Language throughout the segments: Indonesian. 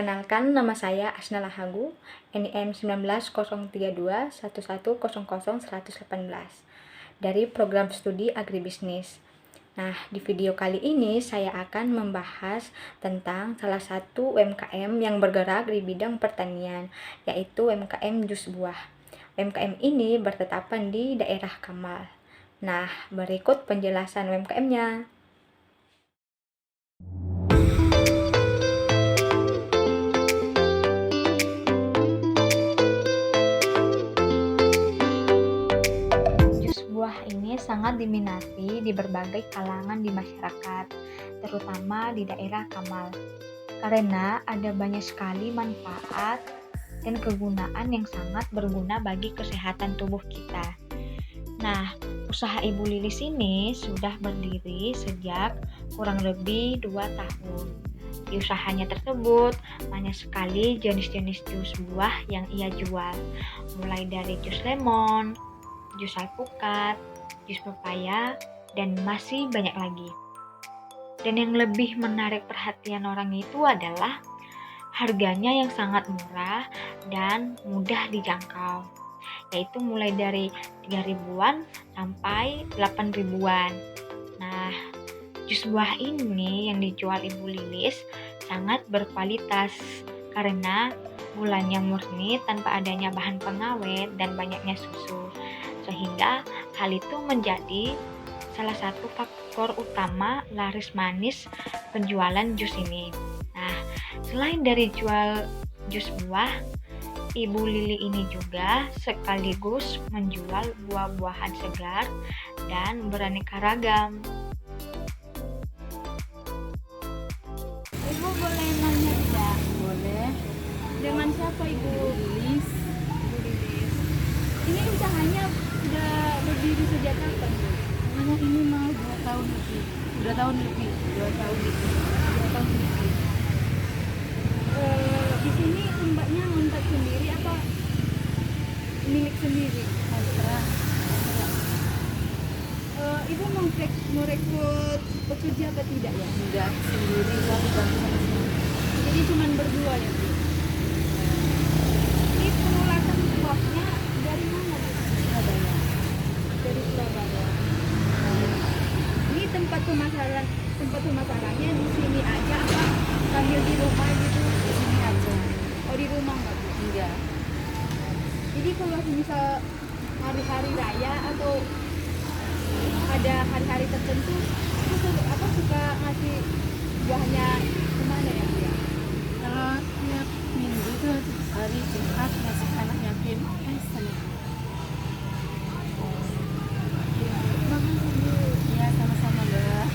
Perkenalkan, nama saya Asna Lahagu, NIM 190321100118 dari program studi Agribisnis. Nah, di video kali ini saya akan membahas tentang salah satu UMKM yang bergerak di bidang pertanian, yaitu UMKM jus buah. UMKM ini bertetapan di daerah Kamal. Nah, berikut penjelasan UMKM-nya. Jus buah ini sangat diminati di berbagai kalangan di masyarakat, terutama di daerah Kamal, karena ada banyak sekali manfaat dan kegunaan yang sangat berguna bagi kesehatan tubuh kita. Nah, usaha Ibu Lilis ini sudah berdiri sejak kurang lebih 2 tahun. Di usahanya tersebut, banyak sekali jenis-jenis jus buah yang ia jual, mulai dari jus lemon, jus alpukat, jus pepaya, dan masih banyak lagi. Dan yang lebih menarik perhatian orang itu adalah harganya yang sangat murah dan mudah dijangkau, yaitu mulai dari 3 ribuan sampai 8 ribuan. Nah, jus buah ini yang dijual Ibu Lilis sangat berkualitas karena gulanya murni tanpa adanya bahan pengawet dan banyaknya susu, sehingga hal itu menjadi salah satu faktor utama laris manis penjualan jus ini. Nah, selain dari jual jus buah, Ibu Lili ini juga sekaligus menjual buah-buahan segar dan beraneka ragam. Ibu boleh nanya tidak? Boleh. Dengan siapa Ibu? Lilis. Ibu Lilis. Ini usahanya sudah berdiri sejak kapan Bu? Namanya ini mau 2 tahun lebih. 2 tahun lebih. 2 tahun lebih. 2 tahun lebih. Di sini mbaknya ngontak sendiri apa milik sendiri? Kontrak. Ibu mau rekrut pekerja apa tidak ya? Enggak sendiri, tapi bantu sama suami. Jadi cuma berdua ya Bu? Ini penolakan buahnya dari mana Bu? Surabaya. Dari Surabaya. Ini tempat pemasarannya di sini aja apa sambil di rumah gitu? Di sini aja. Oh, di rumah nggak Bu? Enggak. Jadi kalau misal hari-hari raya atau ada hari-hari tertentu itu suka ngasih buahnya kemana ya Bu ya? Kalau tiap minggu tuh hari Jumat ngasih anak yatim. Sana. Makasih Bu. Ya, sama-sama, Mbak.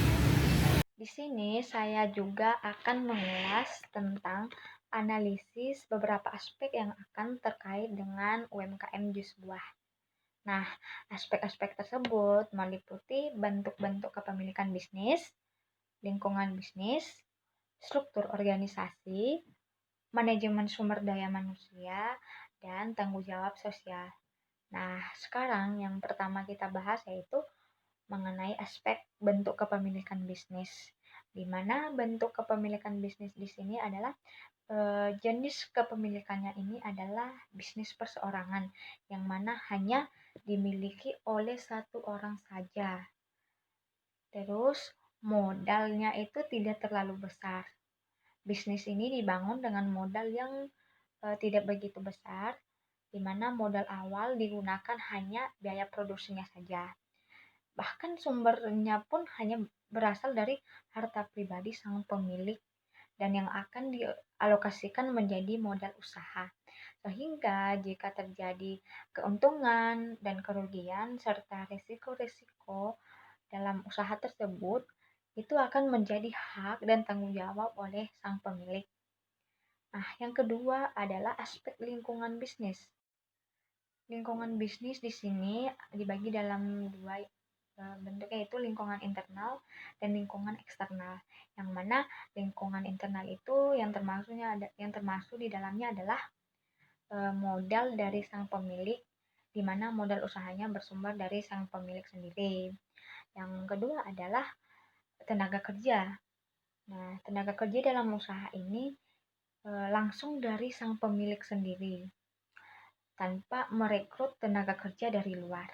Di sini saya juga akan mengulas tentang analisis beberapa aspek yang akan terkait dengan UMKM jus buah. Nah, aspek-aspek tersebut meliputi bentuk-bentuk kepemilikan bisnis, lingkungan bisnis, struktur organisasi, manajemen sumber daya manusia, dan tanggung jawab sosial. Nah, sekarang yang pertama kita bahas yaitu mengenai aspek bentuk kepemilikan bisnis, di mana bentuk kepemilikan bisnis di sini adalah jenis kepemilikannya ini adalah bisnis perseorangan, yang mana hanya dimiliki oleh satu orang saja. Terus modalnya itu tidak terlalu besar. Bisnis ini dibangun dengan modal yang tidak begitu besar, di mana modal awal digunakan hanya biaya produksinya saja. Bahkan sumbernya pun hanya berasal dari harta pribadi sang pemilik dan yang akan dialokasikan menjadi modal usaha. Sehingga jika terjadi keuntungan dan kerugian serta risiko-risiko dalam usaha tersebut, itu akan menjadi hak dan tanggung jawab oleh sang pemilik. Nah, yang kedua adalah aspek lingkungan bisnis. Lingkungan bisnis di sini dibagi dalam dua bentuk, yaitu lingkungan internal dan lingkungan eksternal. Yang mana lingkungan internal itu yang termasuk di dalamnya adalah modal dari sang pemilik, di mana modal usahanya bersumber dari sang pemilik sendiri. Yang kedua adalah tenaga kerja. Nah, tenaga kerja dalam usaha ini langsung dari sang pemilik sendiri tanpa merekrut tenaga kerja dari luar.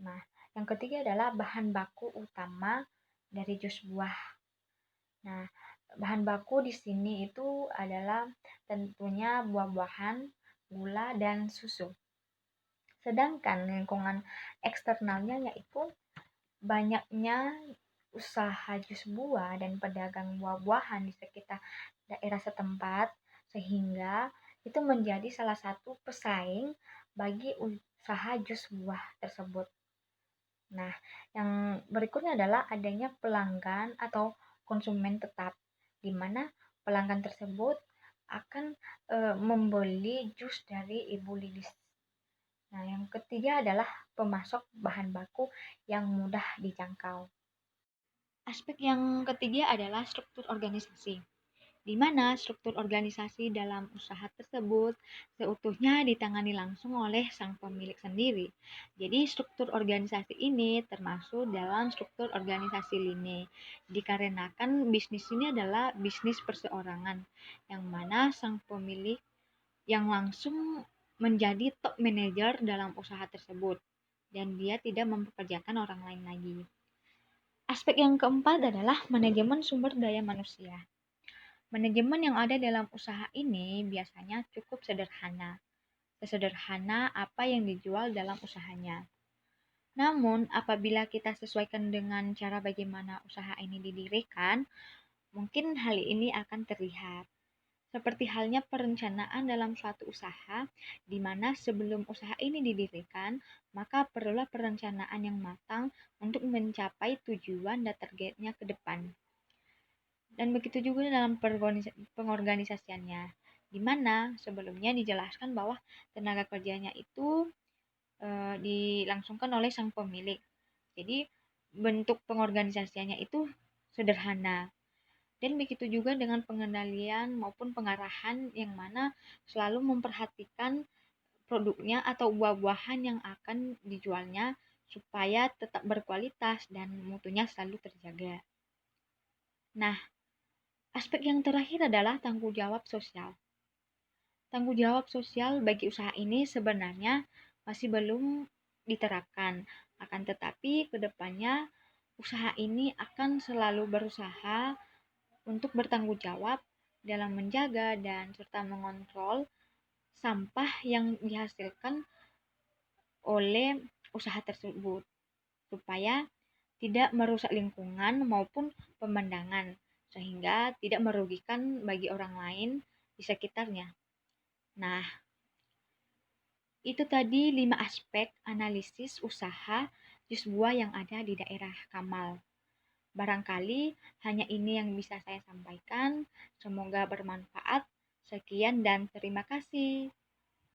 Nah, yang ketiga adalah bahan baku utama dari jus buah. Nah, bahan baku di sini itu adalah tentunya buah-buahan, gula, dan susu. Sedangkan lingkungan eksternalnya yaitu banyaknya usaha jus buah dan pedagang buah-buahan di sekitar daerah setempat, sehingga itu menjadi salah satu pesaing bagi usaha jus buah tersebut. Nah, yang berikutnya adalah adanya pelanggan atau konsumen tetap, di mana pelanggan tersebut akan membeli jus dari Ibu Lilis. Nah, yang ketiga adalah pemasok bahan baku yang mudah dijangkau. Aspek yang ketiga adalah struktur organisasi, di mana struktur organisasi dalam usaha tersebut seutuhnya ditangani langsung oleh sang pemilik sendiri. Jadi struktur organisasi ini termasuk dalam struktur organisasi lini, dikarenakan bisnis ini adalah bisnis perseorangan, yang mana sang pemilik yang langsung menjadi top manager dalam usaha tersebut, dan dia tidak mempekerjakan orang lain lagi. Aspek yang keempat adalah manajemen sumber daya manusia. Manajemen yang ada dalam usaha ini biasanya cukup sederhana, sesederhana apa yang dijual dalam usahanya. Namun, apabila kita sesuaikan dengan cara bagaimana usaha ini didirikan, mungkin hal ini akan terlihat. Seperti halnya perencanaan dalam suatu usaha, di mana sebelum usaha ini didirikan, maka perlulah perencanaan yang matang untuk mencapai tujuan dan targetnya ke depan. Dan begitu juga dalam pengorganisasiannya, di mana sebelumnya dijelaskan bahwa tenaga kerjanya itu dilangsungkan oleh sang pemilik. Jadi bentuk pengorganisasiannya itu sederhana. Dan begitu juga dengan pengendalian maupun pengarahan yang mana selalu memperhatikan produknya atau buah-buahan yang akan dijualnya supaya tetap berkualitas dan mutunya selalu terjaga. Nah, aspek yang terakhir adalah tanggung jawab sosial. Tanggung jawab sosial bagi usaha ini sebenarnya masih belum diterapkan, akan tetapi kedepannya usaha ini akan selalu berusaha untuk bertanggung jawab dalam menjaga dan serta mengontrol sampah yang dihasilkan oleh usaha tersebut, supaya tidak merusak lingkungan maupun pemandangan, sehingga tidak merugikan bagi orang lain di sekitarnya. Nah, itu tadi 5 aspek analisis usaha jus buah yang ada di daerah Kamal. Barangkali hanya ini yang bisa saya sampaikan. Semoga bermanfaat. Sekian dan terima kasih.